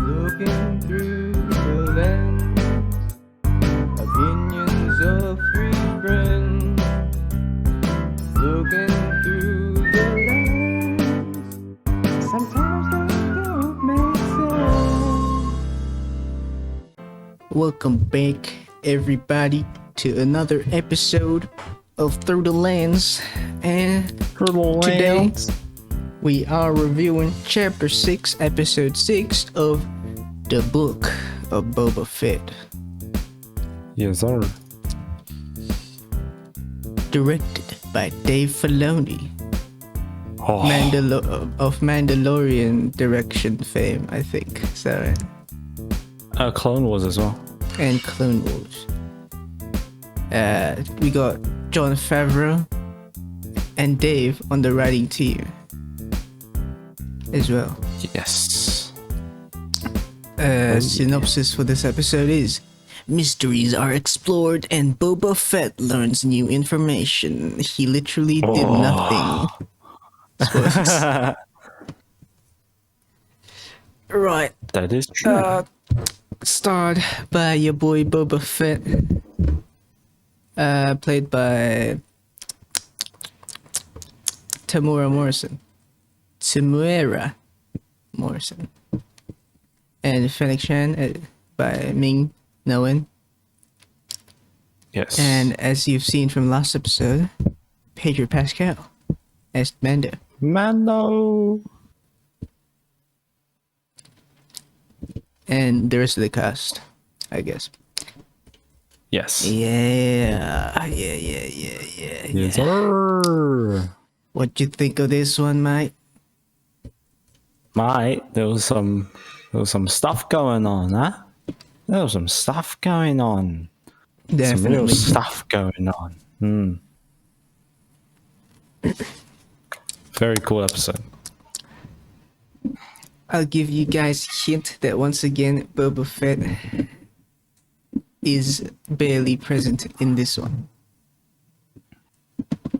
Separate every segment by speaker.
Speaker 1: Looking through the lens, opinions of three friends. Looking through the lens, sometimes they don't make sense. Welcome back, everybody, to another episode of Through the Lens. And today we are reviewing Chapter 6, Episode 6 of the Book of Boba Fett.
Speaker 2: Yes, sir.
Speaker 1: Directed by Dave Filoni.
Speaker 2: Oh,
Speaker 1: Of Mandalorian direction fame, I think. So,
Speaker 2: Clone Wars as well.
Speaker 1: and Clone Wars. We got Jon Favreau and Dave on the writing team as well.
Speaker 2: Yes.
Speaker 1: Synopsis for this episode is: mysteries are explored and Boba Fett learns new information. He literally did nothing. Spoilers. Right.
Speaker 2: That is true.
Speaker 1: Starred by your boy Boba Fett. Played by Temuera Morrison. And Fennec Shan by Ming Na Wen.
Speaker 2: Yes.
Speaker 1: And as you've seen from last episode, Pedro Pascal as Mando.
Speaker 2: Mando.
Speaker 1: And the rest of the cast, I guess.
Speaker 2: Yes.
Speaker 1: Yeah.
Speaker 2: Yes, sir.
Speaker 1: What you think of this one, mate?
Speaker 2: Mate, there was some stuff going on, huh? There was some stuff going on. Some real
Speaker 1: Definitely.
Speaker 2: stuff going on. Very cool episode.
Speaker 1: I'll give you guys a hint that once again Boba Fett is barely present in this one.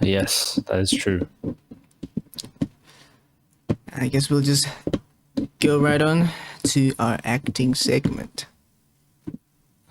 Speaker 2: Yes, that is true.
Speaker 1: I guess we'll just go right on to our acting segment.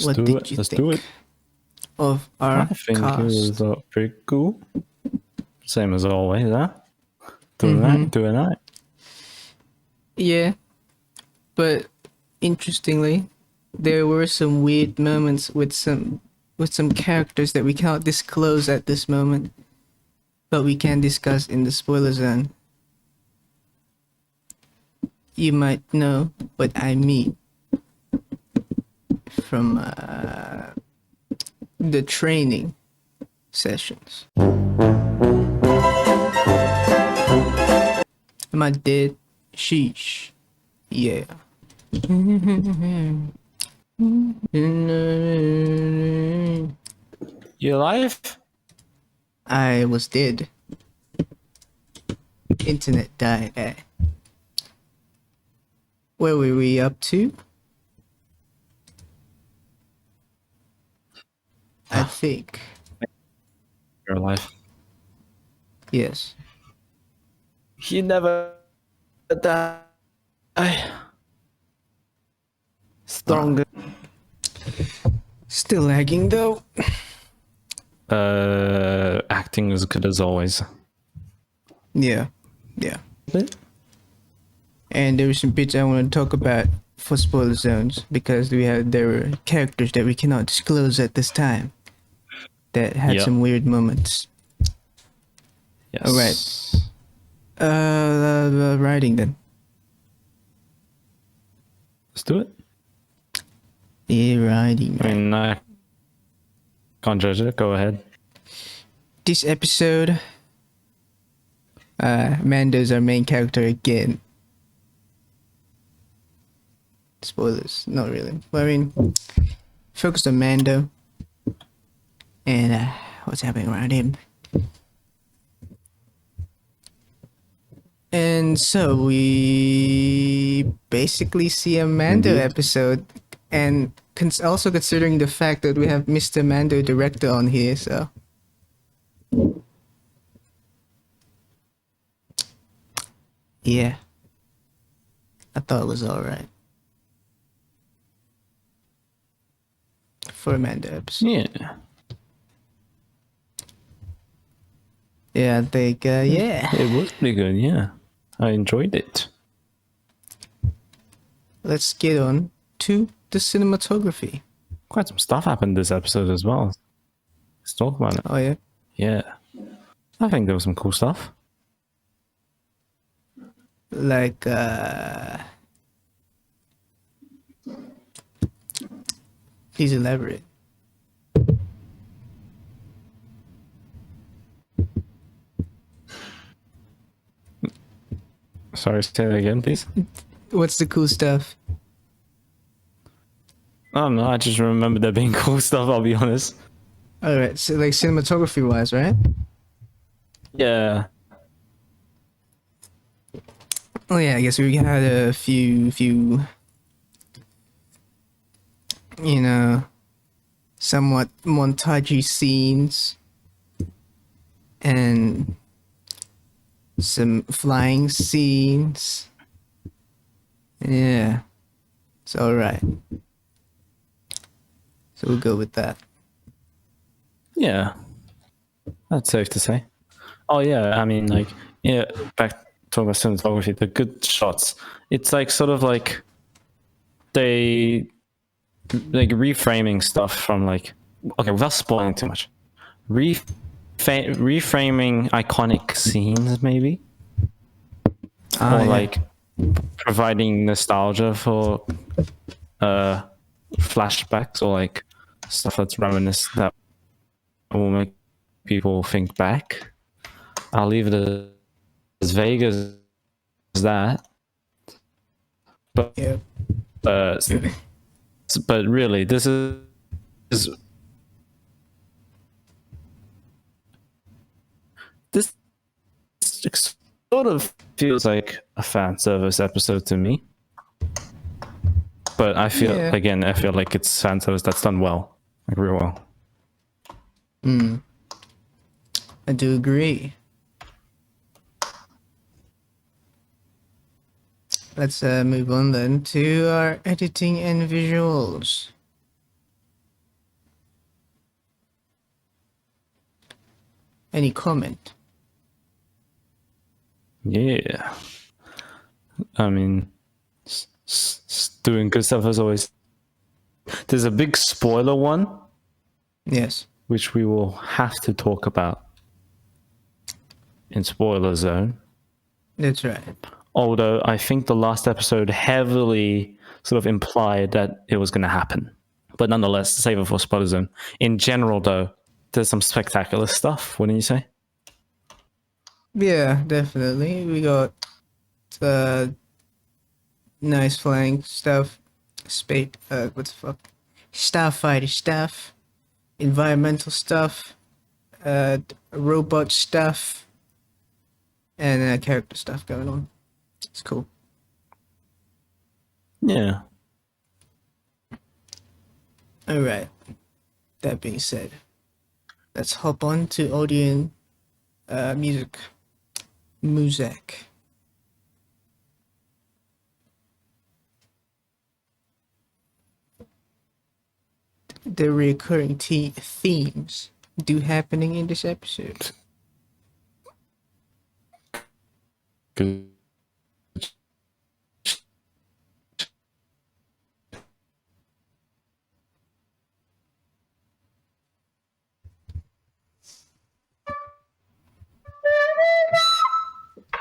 Speaker 1: What did you
Speaker 2: Let's
Speaker 1: think
Speaker 2: do it.
Speaker 1: of our
Speaker 2: I think
Speaker 1: cast?
Speaker 2: it was pretty cool. Same as always, huh? Doing that.
Speaker 1: Yeah, but interestingly, there were some weird moments with some characters that we cannot disclose at this moment, but we can discuss in the spoiler zone. You might know what I mean from the training sessions. Am I dead? Sheesh. Yeah.
Speaker 2: You alive?
Speaker 1: I was dead. Internet died. Where were we up to? I think.
Speaker 2: You're alive.
Speaker 1: Yes.
Speaker 2: He never die. Stronger.
Speaker 1: Still lagging though.
Speaker 2: Acting as good as always.
Speaker 1: Yeah. And there were some bits I want to talk about for spoiler zones because there were characters that we cannot disclose at this time that had
Speaker 2: Yep.
Speaker 1: some weird moments.
Speaker 2: Yes.
Speaker 1: Alright. Writing then.
Speaker 2: Let's do it.
Speaker 1: Yeah, writing.
Speaker 2: I mean, I can't judge it. Go ahead.
Speaker 1: This episode, Mando's our main character again. Spoilers, not really. But I mean, focused on Mando and what's happening around him. And so we basically see a Mando episode, and also considering the fact that we have Mr. Mando director on here, so yeah, I thought it was alright. for a Mando episode.
Speaker 2: Yeah.
Speaker 1: Yeah, I think, yeah.
Speaker 2: It was pretty good, yeah. I enjoyed it.
Speaker 1: Let's get on to the cinematography.
Speaker 2: Quite some stuff happened this episode as well. Let's talk about it.
Speaker 1: Oh, yeah.
Speaker 2: Yeah. I think there was some cool stuff.
Speaker 1: Like, please elaborate.
Speaker 2: Sorry, say that again, please.
Speaker 1: What's the cool stuff?
Speaker 2: I don't know, I just remember there being cool stuff, I'll be honest.
Speaker 1: Alright, so like cinematography wise, right?
Speaker 2: Yeah.
Speaker 1: Oh yeah, I guess we had a few, you know, somewhat montagey scenes and some flying scenes. Yeah, it's alright. So we'll go with that.
Speaker 2: Yeah. That's safe to say. Oh yeah, I mean like yeah, back talking about cinematography, the good shots. It's like sort of like they like reframing stuff from like okay, without spoiling too much. Reframing iconic scenes maybe. Or like providing nostalgia for flashbacks or like stuff that's reminiscent that will make people think back. I'll leave it as vague as that. But
Speaker 1: Yeah.
Speaker 2: but really, this is this sort of feels like a fan service episode to me. But I feel again, I feel like it's fan service that's done well, like real well.
Speaker 1: I do agree. Let's move on then to our editing and visuals. Any comment?
Speaker 2: Yeah. I mean, doing good stuff as always. There's a big spoiler one.
Speaker 1: Yes.
Speaker 2: Which we will have to talk about in spoiler zone.
Speaker 1: That's right.
Speaker 2: Although I think the last episode heavily sort of implied that it was going to happen. But nonetheless, save it for spoiler zone. In general, though, there's some spectacular stuff, wouldn't you say?
Speaker 1: Yeah, definitely. We got nice flying stuff. What the fuck? Starfighter stuff. Environmental stuff. Robot stuff. And character stuff going on. It's cool.
Speaker 2: Yeah.
Speaker 1: Alright. That being said, let's hop on to audio and music. Music. The recurring themes do happening in this episode.
Speaker 2: Good.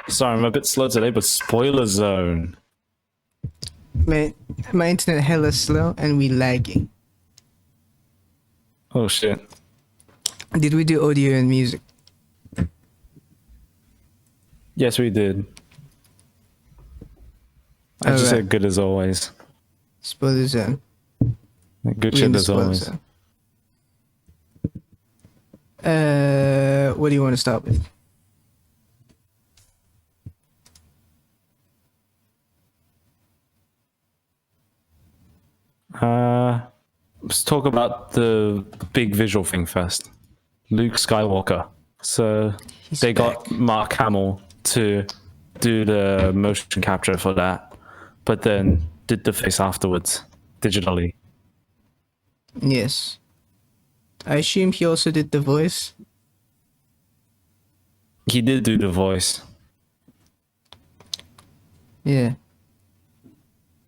Speaker 2: Sorry, I'm a bit slow today, but spoiler zone.
Speaker 1: Man, my internet hella slow and we lagging.
Speaker 2: Oh shit.
Speaker 1: Did we do audio and music?
Speaker 2: Yes, we did. I just said good as always.
Speaker 1: Spoiler zone.
Speaker 2: Good shit as always.
Speaker 1: What do you want to start with?
Speaker 2: Let's talk about the big visual thing first. Luke Skywalker. So they got Mark Hamill to do the motion capture for that, but then did the face afterwards digitally.
Speaker 1: Yes. I assume he also did the voice.
Speaker 2: He did do the voice.
Speaker 1: Yeah.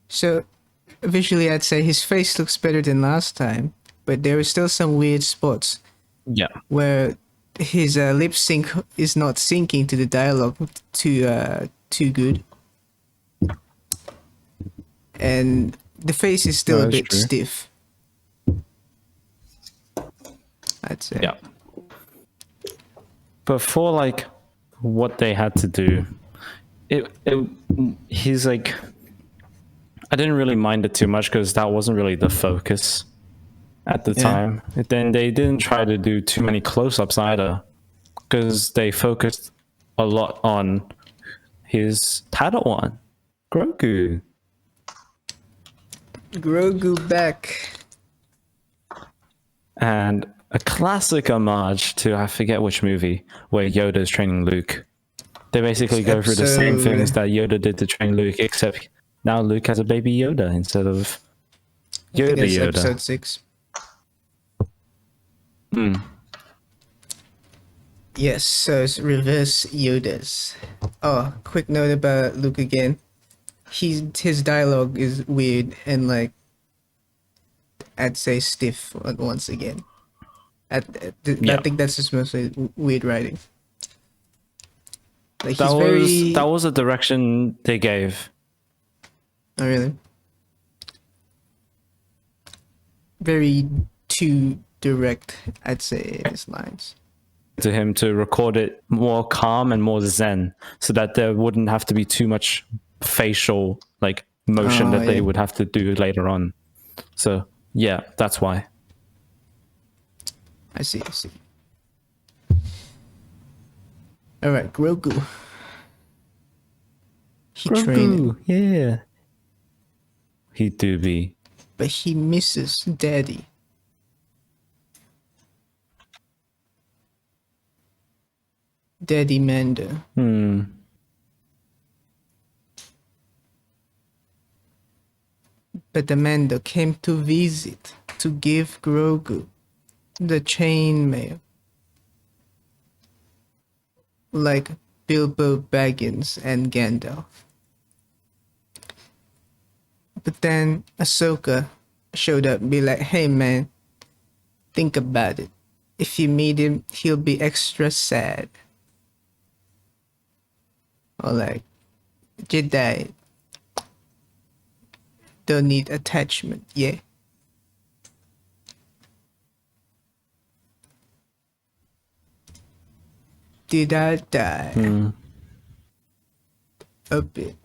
Speaker 1: So, visually, I'd say his face looks better than last time, but there are still some weird spots
Speaker 2: Yeah.
Speaker 1: where his lip sync is not syncing to the dialogue too good, and the face is still
Speaker 2: No,
Speaker 1: a
Speaker 2: that's
Speaker 1: bit
Speaker 2: true.
Speaker 1: stiff. I'd say.
Speaker 2: Yeah. But for like what they had to do, he's like, I didn't really mind it too much because that wasn't really the focus at the
Speaker 1: Yeah.
Speaker 2: time. Then they didn't try to do too many close-ups either because they focused a lot on his Padawan, Grogu.
Speaker 1: Grogu back.
Speaker 2: And a classic homage to, I forget which movie, where Yoda is training Luke. They basically go through the same things that Yoda did to train Luke, except now Luke has a baby Yoda instead of
Speaker 1: I think it's
Speaker 2: Yoda.
Speaker 1: episode 6. Yes, so it's reverse Yodas. Oh, quick note about Luke again. His dialogue is weird and like I'd say stiff once again. I think that's just mostly weird writing. Like
Speaker 2: That
Speaker 1: he's very.
Speaker 2: was a direction they gave.
Speaker 1: Oh really? Very too direct, I'd say, in his lines.
Speaker 2: To him to record it more calm and more zen, so that there wouldn't have to be too much facial like motion that they would have to do later on. So yeah, that's why.
Speaker 1: I see. All right, Grogu. He trained,
Speaker 2: yeah. He do be.
Speaker 1: but he misses Daddy. Daddy Mando. But the Mando came to visit to give Grogu the chainmail. Like Bilbo Baggins and Gandalf. But then Ahsoka showed up and be like, hey man, think about it. If you meet him, he'll be extra sad. Or like, Jedi don't need attachment, yeah. Did I die? A bit.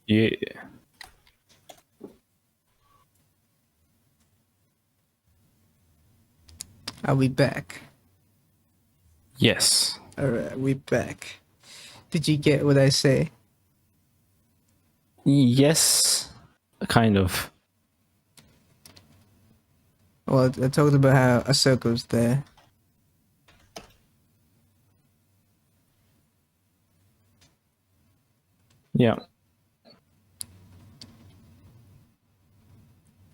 Speaker 2: Yeah.
Speaker 1: Are we back?
Speaker 2: Yes.
Speaker 1: Alright, we back. Did you get what I say?
Speaker 2: Yes. Kind of.
Speaker 1: Well, I talked about how Ahsoka's there.
Speaker 2: Yeah.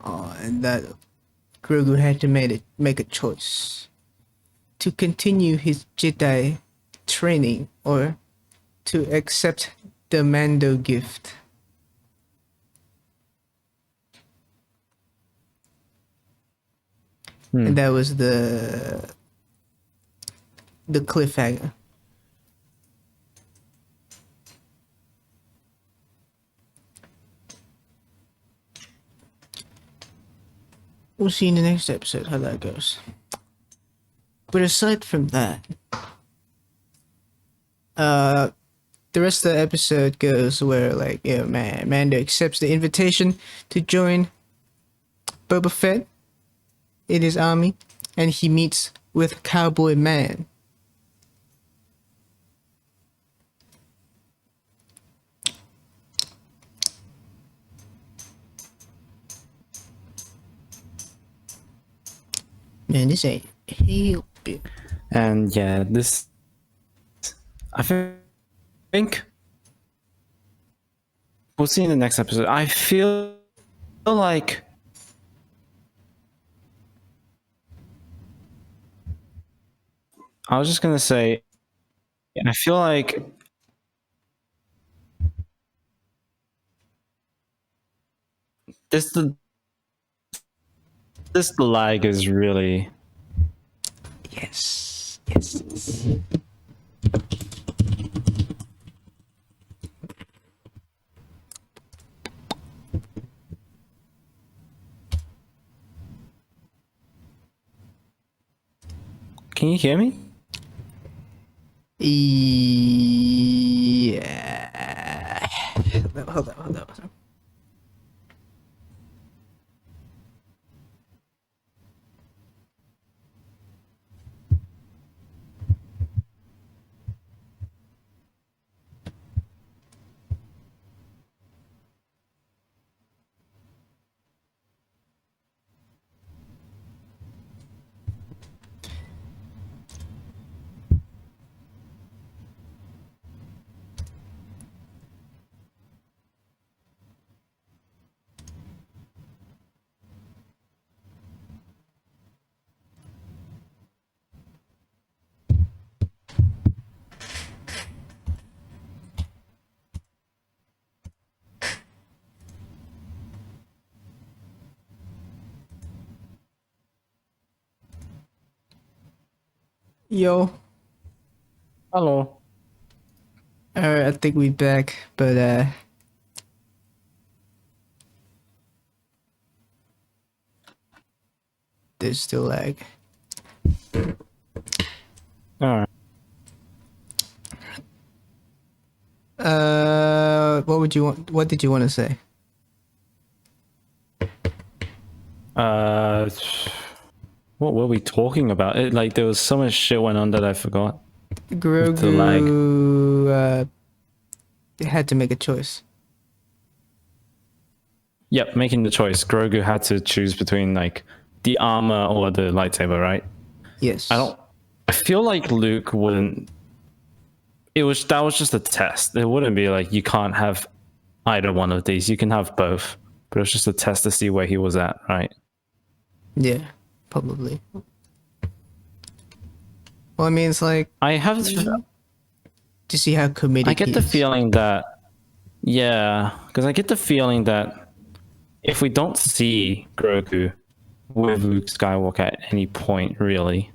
Speaker 1: Oh, and that Grogu had to make a choice to continue his Jedi training or to accept the Mando gift. And that was the cliffhanger. We'll see in the next episode how that goes. But aside from that, the rest of the episode goes where like, you know, Mando accepts the invitation to join Boba Fett in his army, and he meets with Cowboy Man. Man, this ain't hell bit.
Speaker 2: And yeah, this, I think we'll see in the next episode. I feel like I was just gonna say, I feel like this the this lag is really.
Speaker 1: Yes. Yes.
Speaker 2: Can you hear me?
Speaker 1: Yeah. Hold on. Yo.
Speaker 2: Hello.
Speaker 1: Alright, I think we're back, but there's still lag.
Speaker 2: All right.
Speaker 1: What did you want to say?
Speaker 2: What were we talking about? Like there was so much shit went on that I forgot. With the lag.
Speaker 1: Grogu had to make a choice.
Speaker 2: Yep, making the choice. Grogu had to choose between like the armor or the lightsaber, right?
Speaker 1: Yes.
Speaker 2: I feel like Luke wouldn't. That was just a test. It wouldn't be like you can't have either one of these. You can have both, but it was just a test to see where he was at, right?
Speaker 1: Yeah, probably. Well, I mean, it's like
Speaker 2: I have.
Speaker 1: to see how committed.
Speaker 2: I get
Speaker 1: he
Speaker 2: the
Speaker 1: is.
Speaker 2: feeling that, yeah, because I get the feeling that if we don't see Grogu with Luke Skywalker at any point, really,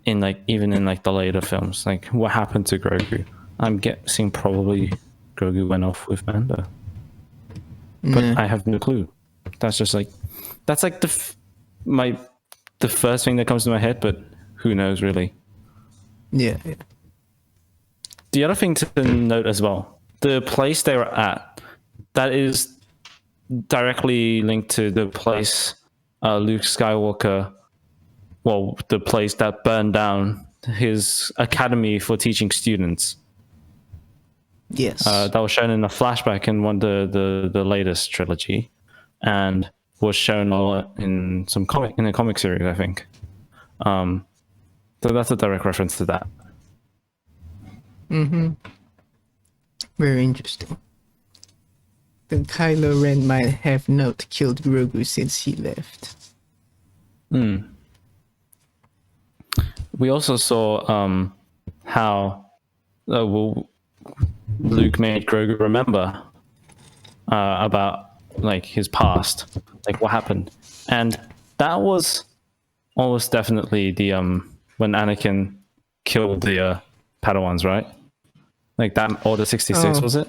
Speaker 2: in like even in like the later films, like what happened to Grogu? I'm guessing probably Grogu went off with Mando, but I have no clue. That's just like the first thing that comes to my head, but who knows really?
Speaker 1: Yeah.
Speaker 2: The other thing to note as well, the place they were at, that is directly linked to the place Luke Skywalker, well, the place that burned down his academy for teaching students.
Speaker 1: Yes.
Speaker 2: That was shown in a flashback in the latest trilogy, and was shown in a comic series, I think. So that's a direct reference to that.
Speaker 1: Very interesting. Then Kylo Ren might have not killed Grogu since he left.
Speaker 2: We also saw how Luke made Grogu remember about like his past, like what happened, and that was almost definitely the when Anakin killed the Padawans, right? Like that Order 66, was it?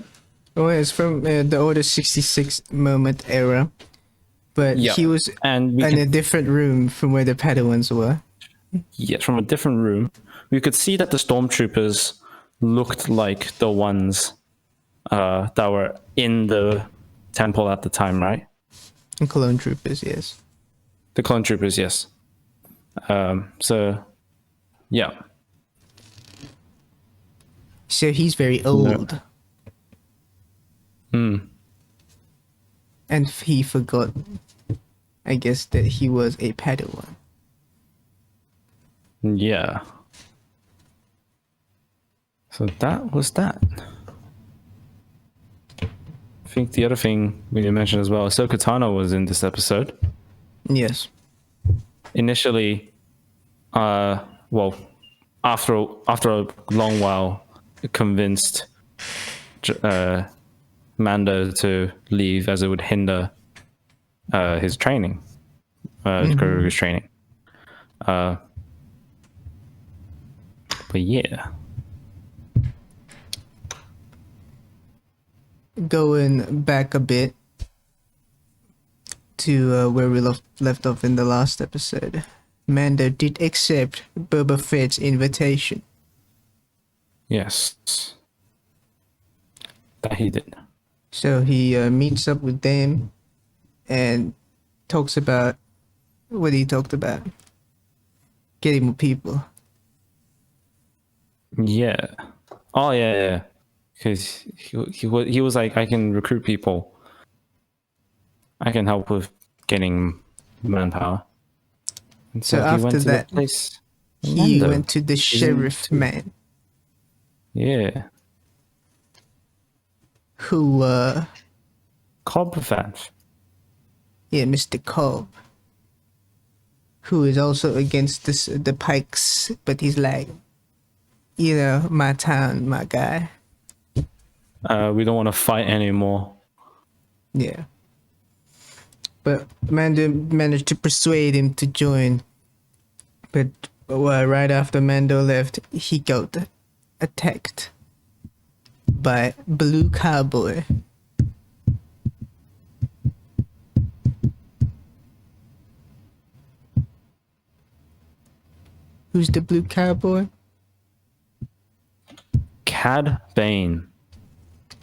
Speaker 1: Oh, it's from the Order 66 moment era, but
Speaker 2: Yeah.
Speaker 1: he was
Speaker 2: And
Speaker 1: in a different room from where the Padawans were.
Speaker 2: Yeah, from a different room. We could see that the stormtroopers looked like the ones that were in the temple at the time, right?
Speaker 1: And clone troopers, yes.
Speaker 2: The clone troopers, yes. So, yeah.
Speaker 1: So he's very old. And he forgot, I guess, that he was a Padawan.
Speaker 2: Yeah. So that was that. I think the other thing we didn't mention as well, Ahsoka Tano was in this episode.
Speaker 1: Yes.
Speaker 2: Initially, well, after a long while, convinced Mando to leave as it would hinder his training, Grogu's training. But yeah.
Speaker 1: Going back a bit to where we left off in the last episode, Mando did accept Boba Fett's invitation.
Speaker 2: Yes. That he did.
Speaker 1: So he meets up with them and talks about what he talked about. Getting more people.
Speaker 2: Yeah. Oh yeah. Because he was like, I can recruit people. I can help with getting manpower. And
Speaker 1: So
Speaker 2: he
Speaker 1: after
Speaker 2: went to
Speaker 1: that,
Speaker 2: the place.
Speaker 1: he
Speaker 2: Mando.
Speaker 1: went to the sheriff man,
Speaker 2: Yeah.
Speaker 1: who
Speaker 2: Cobb fans.
Speaker 1: yeah, Mr. Cobb, who is also against the Pikes, but he's like, you know, my town, my guy.
Speaker 2: We don't want to fight anymore.
Speaker 1: Yeah. But Mando managed to persuade him to join. But right after Mando left, he got attacked by Blue Cowboy. Who's the Blue Cowboy?
Speaker 2: Cad Bane.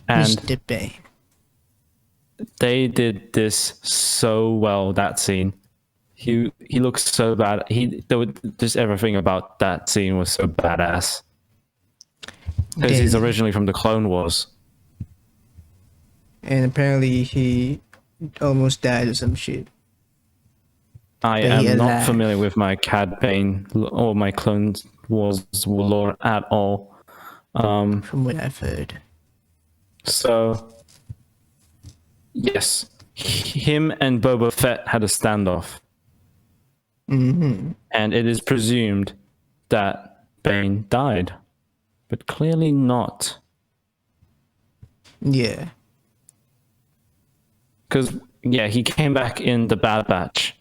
Speaker 2: And
Speaker 1: Mr. Bane.
Speaker 2: they did this so well, that scene. He looks so bad. Just everything about that scene was so badass. Because he's originally from the Clone Wars.
Speaker 1: And apparently he almost died or some shit.
Speaker 2: I am not familiar with my Cad Bane or my Clone Wars lore at all.
Speaker 1: From what I've heard.
Speaker 2: So, yes, him and Boba Fett had a standoff.
Speaker 1: Mm-hmm.
Speaker 2: And it is presumed that Bane died. But clearly not.
Speaker 1: Yeah.
Speaker 2: Because, yeah, he came back in the Bad Batch.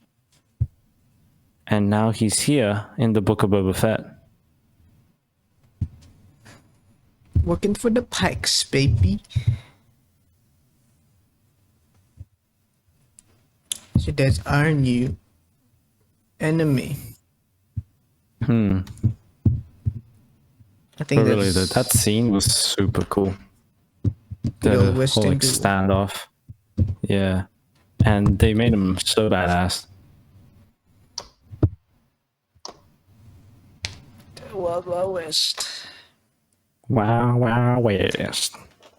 Speaker 2: And now he's here in the Book of Boba Fett.
Speaker 1: Working for the Pikes, baby. So that's our new enemy. I think
Speaker 2: but really, that scene was super cool. The
Speaker 1: old
Speaker 2: whole
Speaker 1: Western duel.
Speaker 2: standoff. Yeah. And they made him so badass.
Speaker 1: The Wild Wild West.
Speaker 2: Wow, West.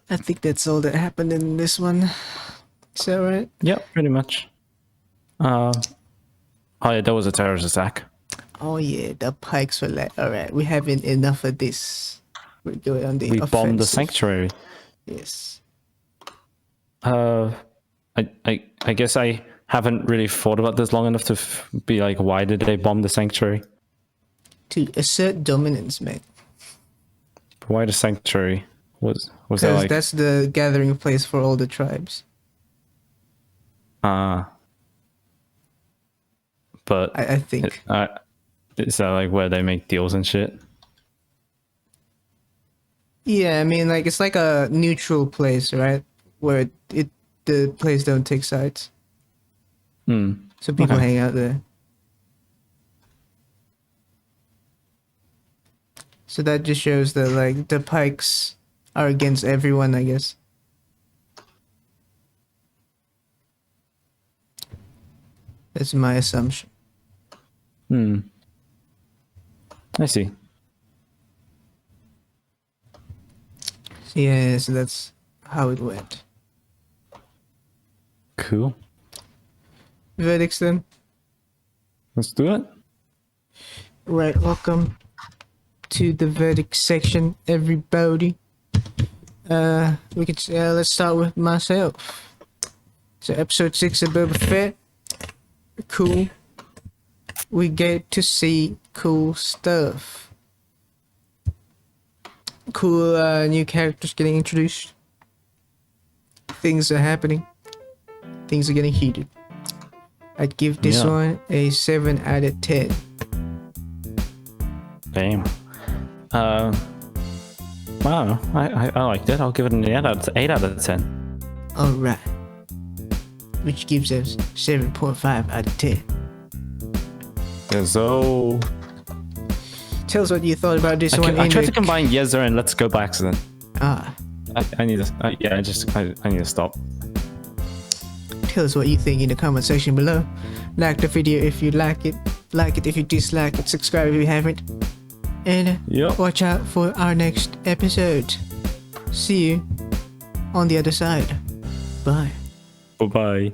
Speaker 1: I think that's all that happened in this one. Is that right?
Speaker 2: Yep, pretty much. Oh yeah, there was a terrorist attack.
Speaker 1: Oh yeah, the Pikes were like, alright, we're having enough of this. We're going on the
Speaker 2: We
Speaker 1: offensive.
Speaker 2: bombed the sanctuary.
Speaker 1: Yes.
Speaker 2: I guess I haven't really thought about this long enough to be like, why did they bomb the sanctuary?
Speaker 1: To assert dominance, mate.
Speaker 2: Why the sanctuary? Was that
Speaker 1: Because
Speaker 2: like
Speaker 1: that's the gathering place for all the tribes.
Speaker 2: but
Speaker 1: I think.
Speaker 2: Is that like where they make deals and shit?
Speaker 1: Yeah, I mean, like, it's like a neutral place, right? Where the place don't take sides. So people hang out there. So that just shows that, like, the Pikes are against everyone, I guess. That's my assumption.
Speaker 2: I see.
Speaker 1: Yeah, so that's how it went.
Speaker 2: Cool.
Speaker 1: Verdicts then?
Speaker 2: Let's do it.
Speaker 1: Right, welcome to the verdict section, everybody. We could let's start with myself. So episode 6 of Boba Fett, cool. we get to see cool stuff. Cool new characters getting introduced. Things are happening. Things are getting heated. I'd give this one a 7 out of 10.
Speaker 2: Damn. Wow, I liked it. I'll give it an 8 out of 10.
Speaker 1: Alright. Which gives us 7.5 out of 10.
Speaker 2: So
Speaker 1: Tell us what you thought about this one.
Speaker 2: I tried to combine Yezer and Let's Go by accident.
Speaker 1: Ah.
Speaker 2: I need to. I need to stop.
Speaker 1: Tell us what you think in the comment section below. Like the video if you like it. Like it if you dislike it. Subscribe if you haven't. And watch out for our next episode. See you on the other side. Bye.
Speaker 2: Bye-bye.